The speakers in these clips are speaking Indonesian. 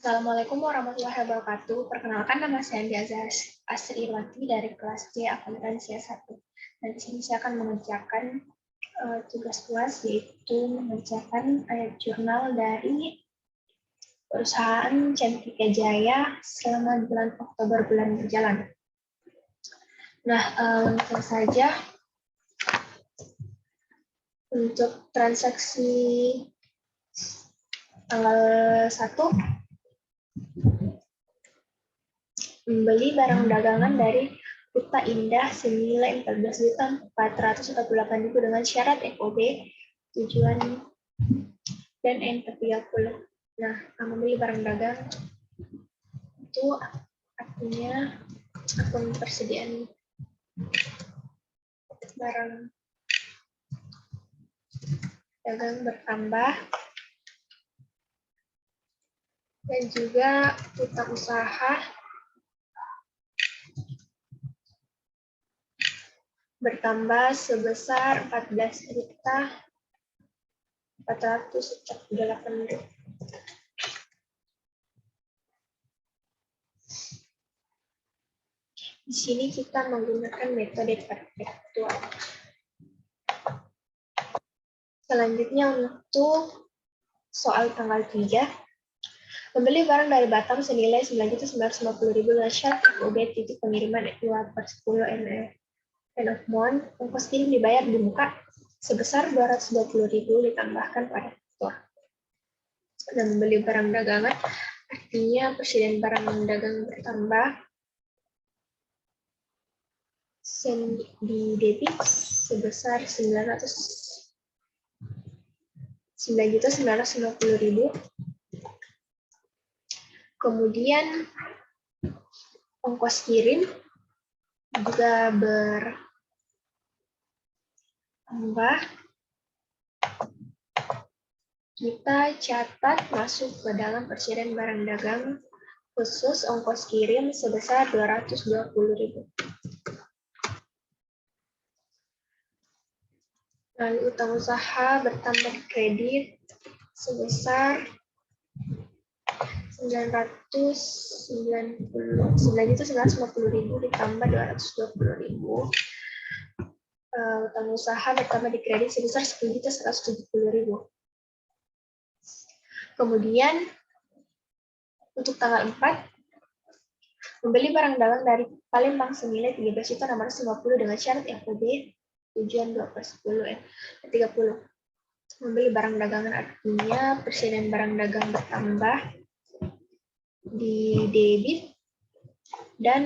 Assalamualaikum warahmatullahi wabarakatuh. Perkenalkan, nama saya Diaza Asriwati dari kelas C Akuntansi S1. Dan di sini saya akan mengerjakan tugas kelas, yaitu mengerjakan ayat jurnal dari perusahaan Cantika Jaya selama bulan Oktober bulan berjalan. Nah, langsung saja untuk transaksi tanggal 1, membeli barang dagangan dari Kuta Indah senilai 14.448.000 dengan syarat FOB, tujuan, dan N30. Nah, membeli barang dagang itu artinya akun persediaan barang dagang bertambah, dan juga utang usaha bertambah sebesar 14.448.000. Di sini kita menggunakan metode perpetual. Selanjutnya untuk soal tanggal 3, membeli barang dari Batam senilai 9.950.000 dengan syarat FOB titik pengiriman 2/10 end of month. Ongkos kirim dibayar di muka sebesar 220.000 ditambahkan pada faktur. Dan membeli barang dagangan artinya persediaan barang dagang bertambah, di debit sebesar 9.950.000. Kemudian ongkos kirim juga bertambah. Kita catat masuk ke dalam persediaan barang dagang khusus ongkos kirim sebesar 220.000. Lalu utang usaha bertambah kredit sebesar 9.950.000 ditambah 220.000. Utang usaha bertambah di kredit sebesar 10.170.000. Kemudian untuk tanggal 4, membeli barang dagang dari Palembang senilai 13.650 dengan syarat FOB, tujuan 2/10 30. Membeli barang dagangan artinya persediaan barang dagang bertambah di debit, dan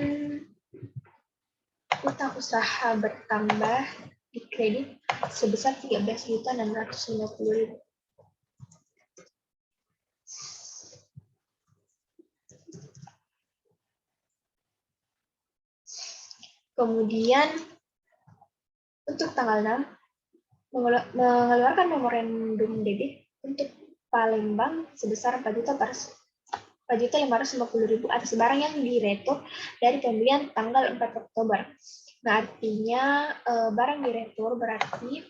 utang usaha bertambah di kredit sebesar 13.650.000. Kemudian untuk tanggal 6, mengeluarkan memorandum debit untuk Palembang sebesar 4.550.000 atas barang yang diretur dari pembelian tanggal 4 Oktober. Nah, artinya barang diretur berarti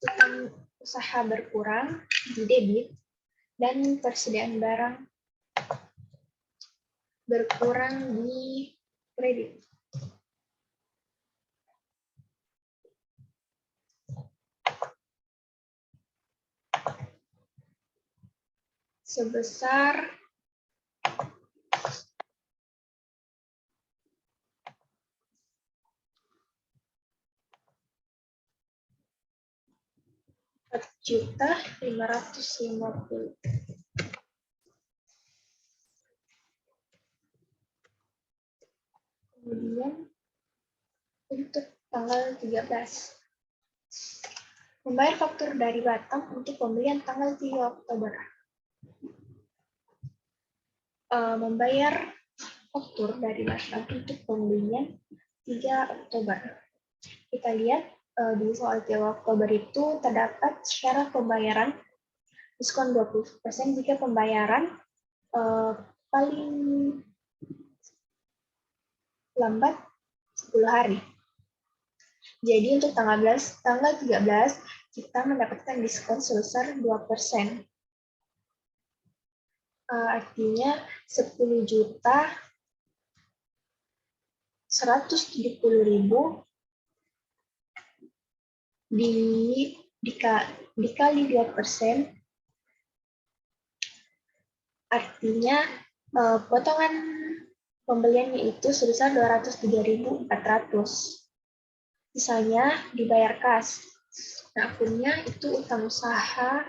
utang usaha berkurang di debit dan persediaan barang berkurang di kredit. Sebesar 4.550.000. Kemudian untuk tanggal 13, membayar faktur dari Batam untuk pembelian tanggal 3 Oktober. Membayar faktur dari Batam untuk pembelian 3 Oktober. Kita lihat di soal 3 Oktober itu terdapat syarat pembayaran diskon 20% jika pembayaran paling lambat 10 hari. Jadi untuk tanggal 13 kita mendapatkan diskon sebesar 2%. artinya 10.170.000 dikali 2%, artinya potongan pembeliannya itu sebesar 203.400. Misalnya dibayar kas. Nah, akunnya itu utang usaha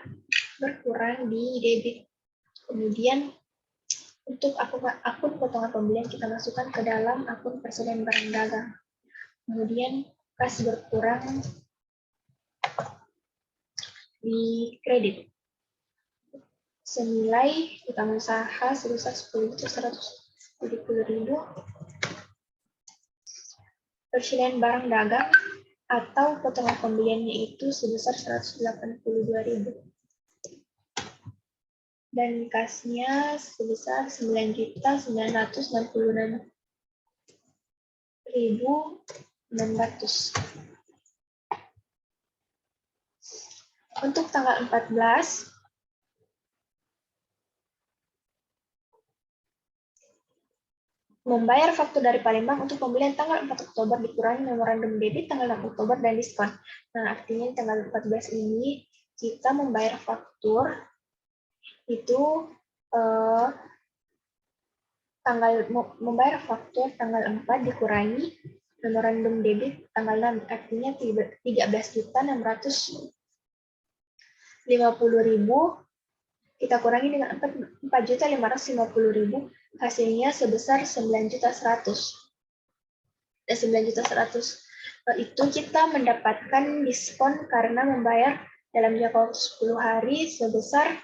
berkurang di debit. Kemudian untuk akun potongan pembelian kita masukkan ke dalam akun persediaan barang dagang. Kemudian kas berkurang di kredit. Senilai utang usaha sebesar 10.170.000. Persediaan barang dagang atau potongan pembeliannya itu sebesar 182.000. Dan kasnya sebesar 9.096.600. Untuk tanggal 14, membayar faktur dari Palembang untuk pembelian tanggal 4 Oktober dikurangi memorandum debit tanggal 6 Oktober dan diskon. Nah, artinya tanggal 14 ini kita membayar faktur itu membayar faktur tanggal 4 dikurangi memorandum debit tanggal 6, artinya 13.650.000 kita kurangi dengan 4.550.000, hasilnya sebesar 9.100.000. Dan 9.100.000 itu kita mendapatkan diskon karena membayar dalam jangka waktu 10 hari sebesar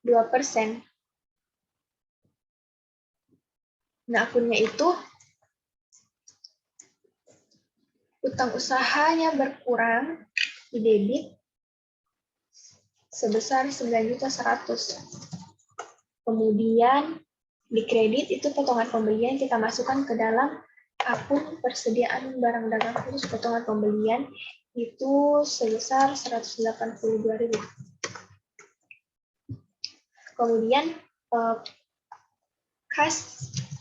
2%. Nah, akunnya itu utang usahanya berkurang di debit sebesar 9.100.000. Kemudian di kredit itu potongan pembelian kita masukkan ke dalam akun persediaan barang dagang khusus potongan pembelian itu sebesar 182.000. Kemudian kas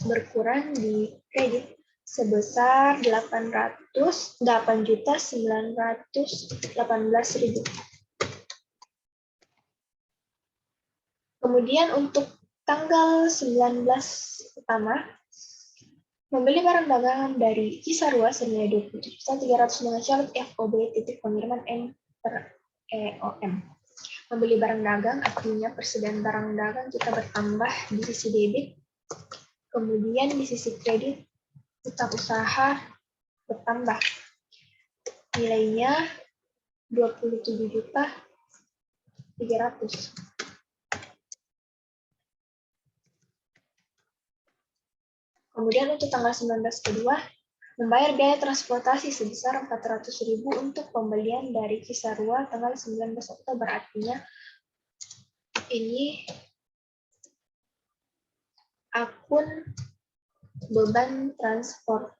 berkurang di kredit sebesar 8.918.000. Kemudian untuk tanggal 19 pertama, membeli barang dagangan dari Cisarua senilai 27.300 dengan syarat FOB titik pengiriman N per EOM. Membeli barang dagang artinya persediaan barang dagang kita bertambah di sisi debit, kemudian di sisi kredit utang usaha bertambah. Nilainya 27.300.000. Kemudian untuk tanggal 19 kedua, membayar biaya transportasi sebesar 400.000 untuk pembelian dari Cisarua tanggal 19 Oktober. Artinya ini akun beban transport,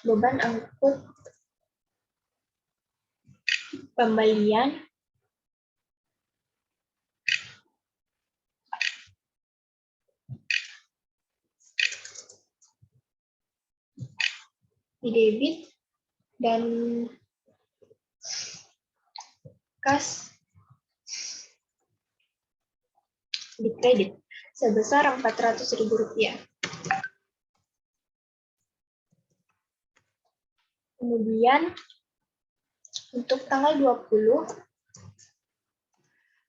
beban angkut pembelian di debit dan kas di kredit sebesar Rp400.000. Kemudian untuk tanggal 20,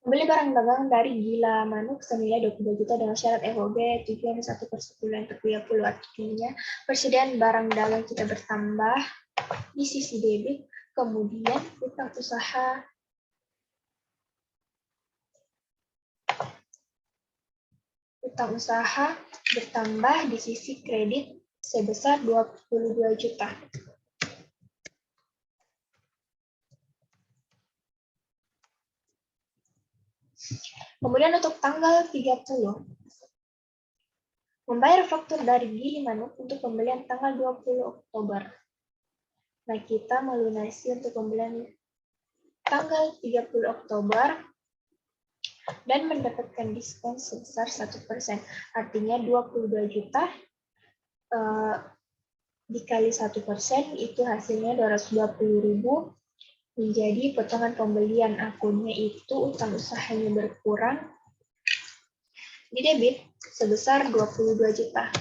membeli barang dagang dari Gila Manuk senilai 22 juta dengan syarat FOB tujuan 1/10 artinya persediaan barang dagang kita bertambah di sisi debit, kemudian utang usaha bertambah di sisi kredit sebesar 22 juta. Kemudian untuk tanggal 30, membayar faktur dari Gili Manuk untuk pembelian tanggal 20 Oktober. Nah, kita melunasi untuk pembelian tanggal 30 Oktober dan mendapatkan diskon sebesar 1%. Artinya 22 juta dikali 1% itu hasilnya 220.000, menjadi potongan pembelian akunnya itu utang usahanya berkurang di debit sebesar 22 juta.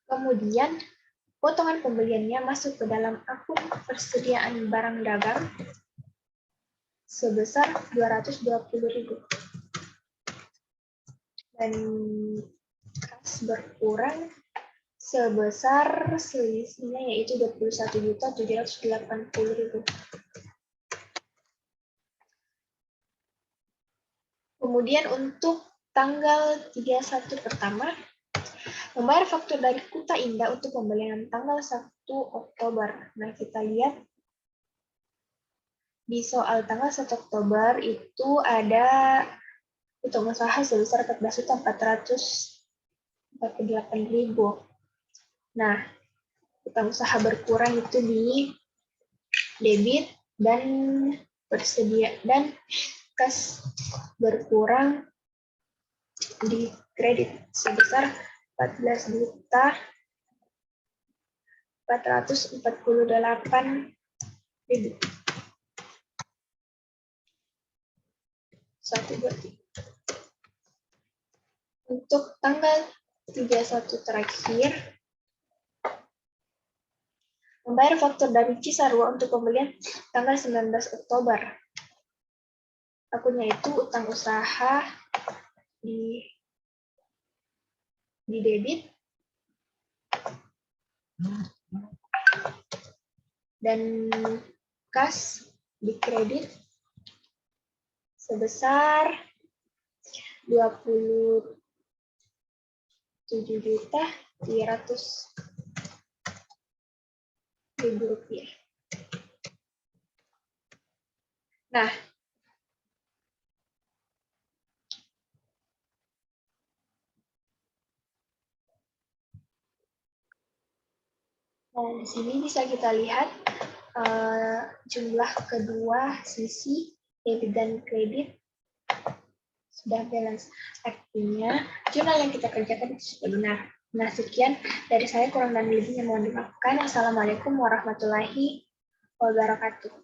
Kemudian potongan pembeliannya masuk ke dalam akun persediaan barang dagang sebesar 220.000. Dan kas berkurang sebesar selisihnya yaitu 21.780.000. Kemudian untuk tanggal 31 pertama, membayar faktur dari Kuta Indah untuk pembelian tanggal 1 Oktober. Nah, kita lihat di soal tanggal 1 Oktober itu ada utang usaha sebesar 14.448.000. Nah, utang usaha berkurang itu di debit dan kas berkurang di kredit sebesar 14.448.000. 1, 2, 3. Untuk tanggal 31 terakhir, membayar faktur dari Cisarua untuk pembelian tanggal 19 Oktober. Akunnya itu utang usaha di debit dan kas di kredit sebesar 27.300.000 rupiah. Nah, di sini bisa kita lihat jumlah kedua sisi debit dan kredit sudah balance. Artinya jurnal yang kita kerjakan itu sudah benar. Nah, sekian dari saya, kurang dan lebihnya mohon dimaafkan. Assalamualaikum warahmatullahi wabarakatuh.